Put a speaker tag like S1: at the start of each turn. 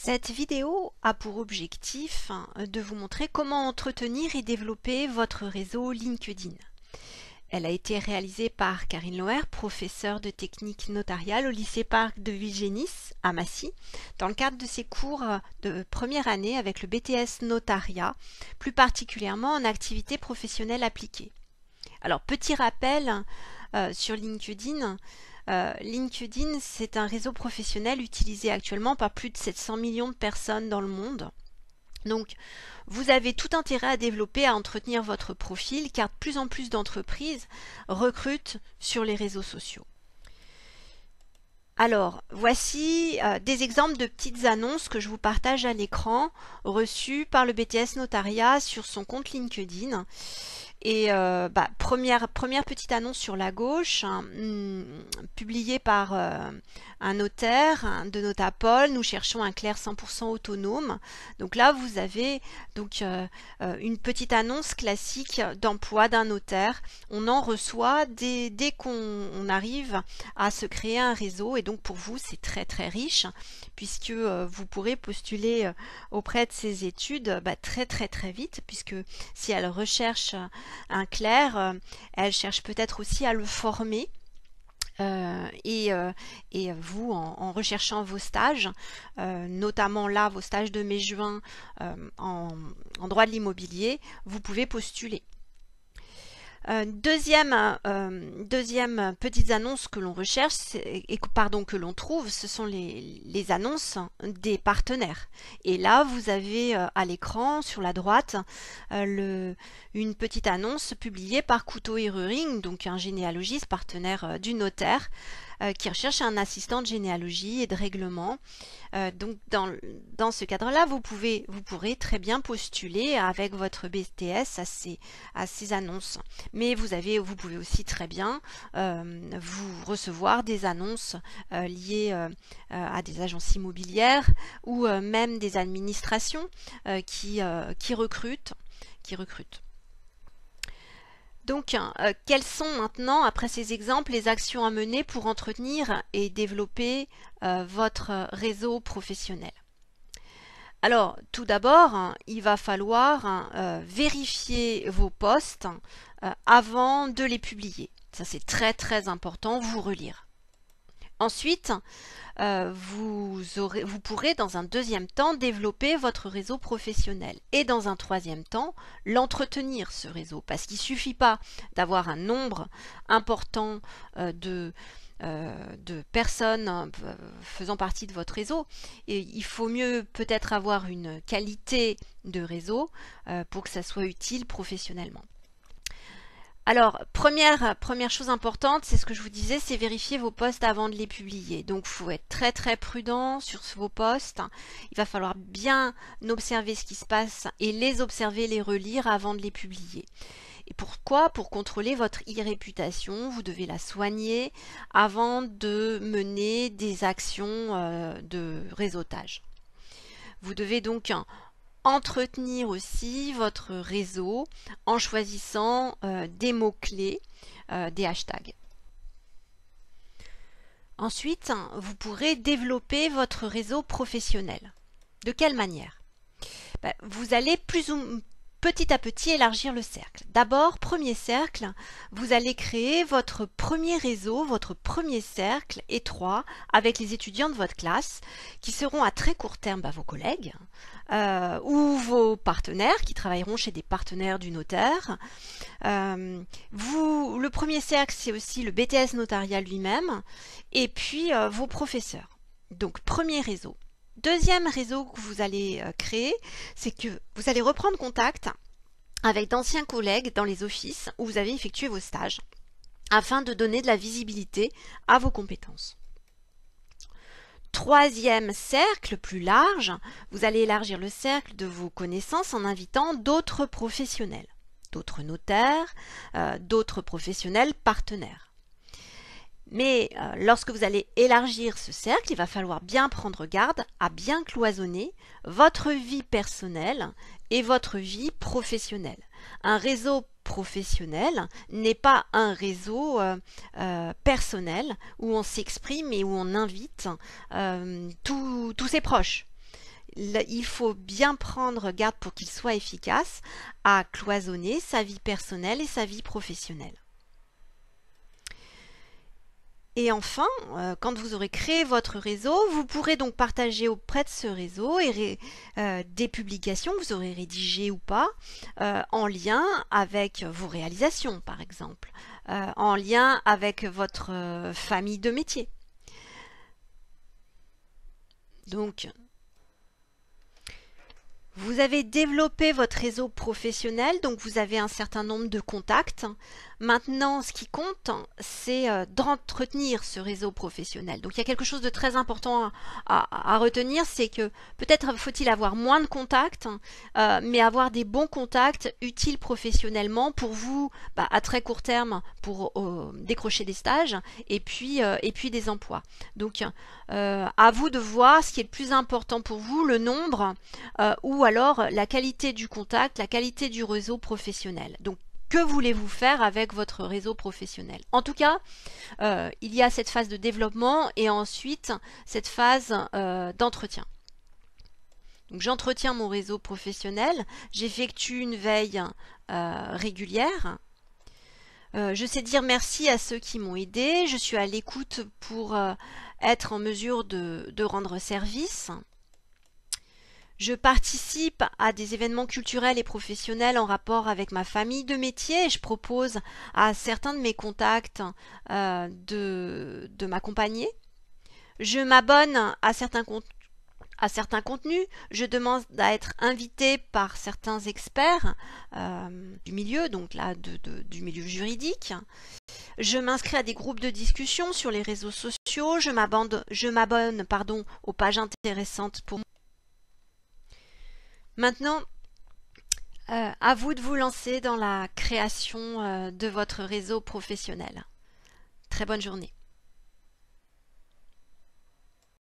S1: Cette vidéo a pour objectif de vous montrer comment entretenir et développer votre réseau LinkedIn. Elle a été réalisée par Karine Loher, professeure de technique notariale au lycée Parc de Villegénis à Massy, dans le cadre de ses cours de première année avec le BTS Notariat, plus particulièrement en activité professionnelle appliquée. Alors, petit rappel sur LinkedIn. LinkedIn, c'est un réseau professionnel utilisé actuellement par plus de 700 millions de personnes dans le monde. Donc, vous avez tout intérêt à développer, à entretenir votre profil, car de plus en plus d'entreprises recrutent sur les réseaux sociaux. Alors, voici des exemples de petites annonces que je vous partage à l'écran, reçues par le BTS Notariat sur son compte LinkedIn. Et première petite annonce sur la gauche, publiée par un notaire de Notapol. Nous cherchons un clerc 100% autonome. Donc là, vous avez une petite annonce classique d'emploi d'un notaire. On en reçoit dès qu'on arrive à se créer un réseau. Et donc pour vous, c'est très très riche, puisque vous pourrez postuler auprès de ces études très vite, puisque si elle recherche un clerc, elle cherche peut-être aussi à le former. Et vous, en recherchant vos stages, notamment là, vos stages de mai-juin en droit de l'immobilier, vous pouvez postuler. Deuxième petites annonces que l'on recherche que l'on trouve, ce sont les annonces des partenaires. Et là, vous avez à l'écran, sur la droite, une petite annonce publiée par Couteau et Röhring, donc un généalogiste partenaire du notaire, qui recherche un assistant de généalogie et de règlement. Donc dans ce cadre-là, vous pourrez très bien postuler avec votre BTS à ces annonces. Mais vous pouvez aussi très bien vous recevoir des annonces liées à des agences immobilières ou même des administrations qui recrutent. Donc, quelles sont maintenant, après ces exemples, les actions à mener pour entretenir et développer votre réseau professionnel? Alors, tout d'abord, il va falloir vérifier vos posts avant de les publier. Ça, c'est très important, vous relire. Ensuite, vous pourrez dans un deuxième temps développer votre réseau professionnel et dans un troisième temps l'entretenir, ce réseau, parce qu'il ne suffit pas d'avoir un nombre important de personnes faisant partie de votre réseau. Et il faut mieux peut-être avoir une qualité de réseau pour que ça soit utile professionnellement. Alors, première chose importante, c'est ce que je vous disais, c'est vérifier vos posts avant de les publier. Donc, il faut être très prudent sur vos posts. Il va falloir bien observer ce qui se passe et les observer, les relire avant de les publier. Et pourquoi? Pour contrôler votre e-réputation, vous devez la soigner avant de mener des actions de réseautage. Vous devez donc entretenir aussi votre réseau en choisissant des mots-clés, des hashtags. Ensuite, vous pourrez développer votre réseau professionnel. De quelle manière? Vous allez petit à petit élargir le cercle. D'abord, premier cercle, vous allez créer votre premier réseau, votre premier cercle étroit avec les étudiants de votre classe qui seront à très court terme vos collègues ou vos partenaires qui travailleront chez des partenaires du notaire. Le premier cercle, c'est aussi le BTS Notariat lui-même et puis vos professeurs. Donc, premier réseau. Deuxième réseau que vous allez créer, c'est que vous allez reprendre contact avec d'anciens collègues dans les offices où vous avez effectué vos stages afin de donner de la visibilité à vos compétences. Troisième cercle, plus large, vous allez élargir le cercle de vos connaissances en invitant d'autres professionnels, d'autres notaires, d'autres professionnels partenaires. Mais lorsque vous allez élargir ce cercle, il va falloir bien prendre garde à bien cloisonner votre vie personnelle et votre vie professionnelle. Un réseau professionnel n'est pas un réseau personnel où on s'exprime et où on invite tous ses proches. il faut bien prendre garde pour qu'il soit efficace à cloisonner sa vie personnelle et sa vie professionnelle. Et enfin, quand vous aurez créé votre réseau, vous pourrez donc partager auprès de ce réseau des publications que vous aurez rédigées ou pas, en lien avec vos réalisations par exemple, en lien avec votre famille de métier. Donc, vous avez développé votre réseau professionnel, donc vous avez un certain nombre de contacts. Maintenant, ce qui compte, c'est d'entretenir ce réseau professionnel. Donc il y a quelque chose de très important à retenir, c'est que peut-être faut-il avoir moins de contacts, mais avoir des bons contacts utiles professionnellement pour vous, à très court terme, pour décrocher des stages et puis des emplois. Donc à vous de voir ce qui est le plus important pour vous, le nombre ou alors la qualité du contact, la qualité du réseau professionnel. Donc que voulez-vous faire avec votre réseau professionnel? En tout cas, il y a cette phase de développement et ensuite cette phase d'entretien. Donc j'entretiens mon réseau professionnel, j'effectue une veille régulière. Je sais dire merci à ceux qui m'ont aidé, je suis à l'écoute pour être en mesure de rendre service. Je participe à des événements culturels et professionnels en rapport avec ma famille de métier et je propose à certains de mes contacts de m'accompagner. Je m'abonne à certains contenus, je demande à être invité par certains experts du milieu, donc là du milieu juridique. Je m'inscris à des groupes de discussion sur les réseaux sociaux, je m'abonne aux pages intéressantes pour moi. Maintenant, à vous de vous lancer dans la création de votre réseau professionnel. Très bonne journée.